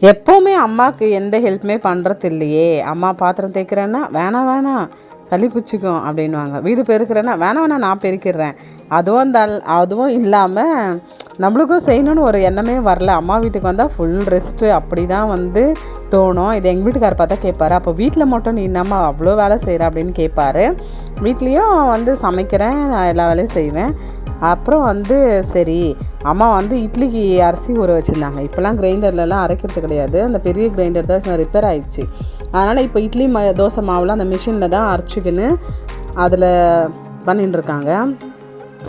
எப்போவுமே அம்மாவுக்கு எந்த ஹெல்ப்புமே பண்ணுறது இல்லையே. அம்மா பாத்திரம் தேய்க்கிறேன்னா வேணாம் வேணாம் களி பிடிச்சிக்கும் அப்படின்வாங்க. வீடு பெருக்கிறேன்னா வேணாம் வேணாம் நான் பெருக்கிடுறேன். அதுவும் இல்லாமல் நம்மளுக்கும் செய்யணும்னு ஒரு எண்ணமே வரல. அம்மா வீட்டுக்கு வந்தால் ஃபுல் ரெஸ்ட்டு அப்படி தான் வந்து தோணும். இது எங்கள் வீட்டுக்கார் பார்த்தா கேட்பாரு, அப்போ வீட்டில் மட்டும் நீ என்னம்மா அவ்வளோ வேலை செய்கிற அப்படின்னு கேட்பாரு. வீட்லேயும் வந்து சமைக்கிறேன், நான் எல்லா வேலையும் செய்வேன். அப்புறம் வந்து சரி, அம்மா வந்து இட்லிக்கு அரிசி ஊற வச்சுருந்தாங்க. இப்போலாம் கிரைண்டர்லலாம் அரைக்கிறது கிடையாது, அந்த பெரிய கிரைண்டர் தான் ரிப்பேர் ஆகிடுச்சு. அதனால் இப்போ இட்லி தோசை மாவுலாம் அந்த மிஷினில் தான் அரைச்சிக்கின்னு அதில் பண்ணின்னு இருக்காங்க.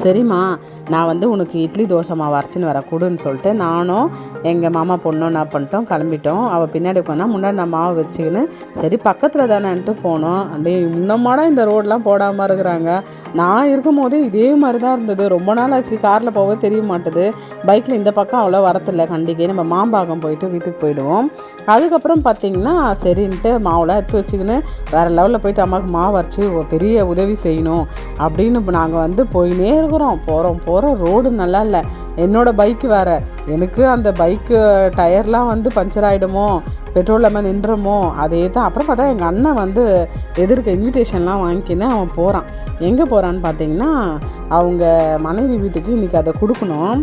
சரிம்மா, நான் வந்து உனக்கு இட்லி தோசை மாவு அரைச்சின்னு வர கொடுன்னு சொல்லிட்டு நானும் எங்கள் மாமா பொண்ணும் என்ன பண்ணிட்டோம், கிளம்பிட்டோம். அவள் பின்னாடி போனால் முன்னாடி நான் மாவு வச்சுக்கின்னு சரி பக்கத்தில் தானேன்ட்டு போனோம். அப்படியே முன்னமாடா இந்த ரோடெலாம் போடாமல் இருக்கிறாங்க. நான் இருக்கும் போதே இதே மாதிரி தான் இருந்தது. ரொம்ப நாள் ஆச்சு, காரில் போக தெரிய மாட்டுது. பைக்கில் இந்த பக்கம் அவ்வளோ வரத்தில்லை. கண்டிக்கே நம்ம மாம்பாக்கம் போயிட்டு வீட்டுக்கு போயிடுவோம். அதுக்கப்புறம் பார்த்திங்கன்னா சரின்ட்டு மாவுலாம் எடுத்து வச்சுக்கின்னு வேறு லெவலில் போயிட்டு அம்மாவுக்கு மாவு அரைச்சி ஒரு பெரிய உதவி செய்யணும் அப்படின்னு இப்போ நாங்கள் வந்து போயினே இருக்கிறோம். போகிறோம் ரோடு நல்லா இல்லை. என்னோடய பைக்கு வேறு, எனக்கு அந்த பைக்கு டயர்லாம் வந்து பஞ்சர் ஆகிடுமோ, பெட்ரோல் இல்லாமல் நின்றமோ அதே தான். அப்புறம் பார்த்தா எங்கள் அண்ணன் வந்து எதிர்க்க இன்விடேஷன்லாம் வாங்கிக்கின்னு அவன் போகிறான். எங்கே போகிறான்னு பார்த்தீங்கன்னா அவங்க மனைவி வீட்டுக்கு இன்றைக்கி அதை கொடுக்கணும்.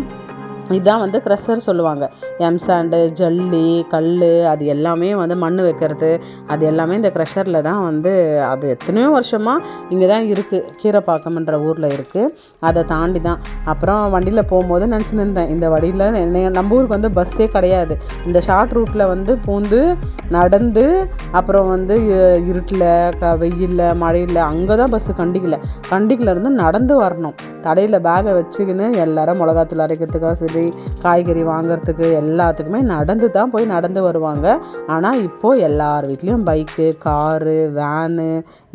இதுதான் வந்து க்ரஷர் சொல்லுவாங்க. எம்சாண்டு, ஜல்லி, கல், அது எல்லாமே வந்து மண் வைக்கிறது, அது எல்லாமே இந்த க்ரஷரில் தான் வந்து அது எத்தனையோ வருஷமாக இங்கே தான் இருக்குது. கீரைப்பாக்கம்ன்ற ஊரில் இருக்குது. அதை தாண்டி தான் அப்புறம் வண்டியில் போகும்போது நினச்சின்னு இருந்தேன், இந்த வழியில் நம்ம ஊருக்கு வந்து பஸ்ஸே கிடையாது. இந்த ஷார்ட் ரூட்டில் வந்து பூந்து நடந்து அப்புறம் வந்து இருட்டில் வெயிலில் மழையில் அங்கே தான் பஸ்ஸு. கண்டிக்கிலேருந்து நடந்து வரணும். தடையில் பேகை வச்சுக்கின்னு எல்லோரும் மிளகாத்தூள் அரைக்கிறதுக்காக சரி, காய்கறி வாங்கிறதுக்கு எல்லாத்துக்குமே நடந்து வருவாங்க. ஆனால் இப்போது எல்லார் வீட்லேயும் பைக்கு, காரு, வேனு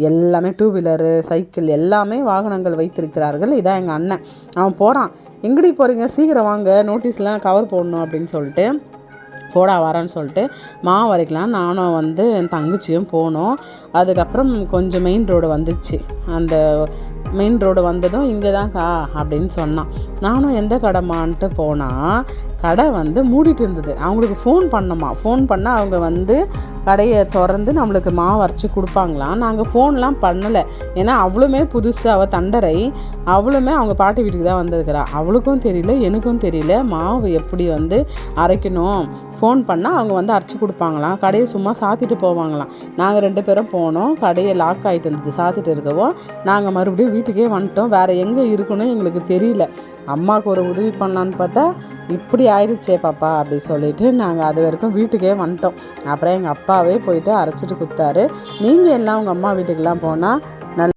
எல்லாமே, டூ வீலரு, சைக்கிள் எல்லாமே வாகனங்கள் வைத்திருக்கிறார்கள். இதான் எங்கள் அண்ணன். அவன் போகிறான். எங்கடி போகிறீங்க, சீக்கிரம் வாங்க, நோட்டீஸ்லாம் கவர் போடணும் அப்படின்னு சொல்லிட்டு போடா வரேன்னு சொல்லிட்டு மாவு வரைக்கலாம் நானும் வந்து என் தங்கச்சியும் போனோம். அதுக்கப்புறம் கொஞ்சம் மெயின் ரோடு வந்துச்சு. அந்த மெயின் ரோடு வந்ததும் இங்கே தான்க்கா அப்படின்னு சொன்னான். நானும் எந்த கடைமான்ட்டு போனால் கடை வந்து மூடிட்டு இருந்தது. அவங்களுக்கு ஃபோன் பண்ணால் அவங்க வந்து கடையை திறந்து நம்மளுக்கு மாவு அரைச்சி கொடுப்பாங்களாம். நாங்கள் ஃபோன்லாம் பண்ணலை, ஏன்னா அவளுமே புதுசு, அவள் தண்டரை, அவளுமே அவங்க பாட்டி வீட்டுக்கு தான் வந்திருக்கிறா. அவளுக்கும் தெரியல, எனக்கும் தெரியல மாவு எப்படி வந்து அரைக்கணும். ஃபோன் பண்ணால் அவங்க வந்து அரைச்சி கொடுப்பாங்களாம். கடையை சும்மா சாத்திட்டு போவாங்களாம். நாங்கள் 2 பேரும் போனோம். கடையை லாக் ஆகிட்டு இருந்தது. சாத்திட்டு இருக்கவோ நாங்கள் மறுபடியும் வீட்டுக்கே வந்துட்டோம். வேறு எங்கே இருக்குன்னு எங்களுக்கு தெரியல. அம்மாவுக்கு ஒரு உதவி பண்ணலான்னு பார்த்தா இப்படி ஆயிடுச்சே பாப்பா அப்படி சொல்லிவிட்டு நாங்கள் அது வரைக்கும் வீட்டுக்கே வந்துட்டோம். அப்புறம் எங்கள் அப்பாவே போயிட்டு அரைச்சிட்டு கொடுத்தாரு. நீங்கள் எல்லாம் உங்கள் அம்மா வீட்டுக்கெலாம் போனால்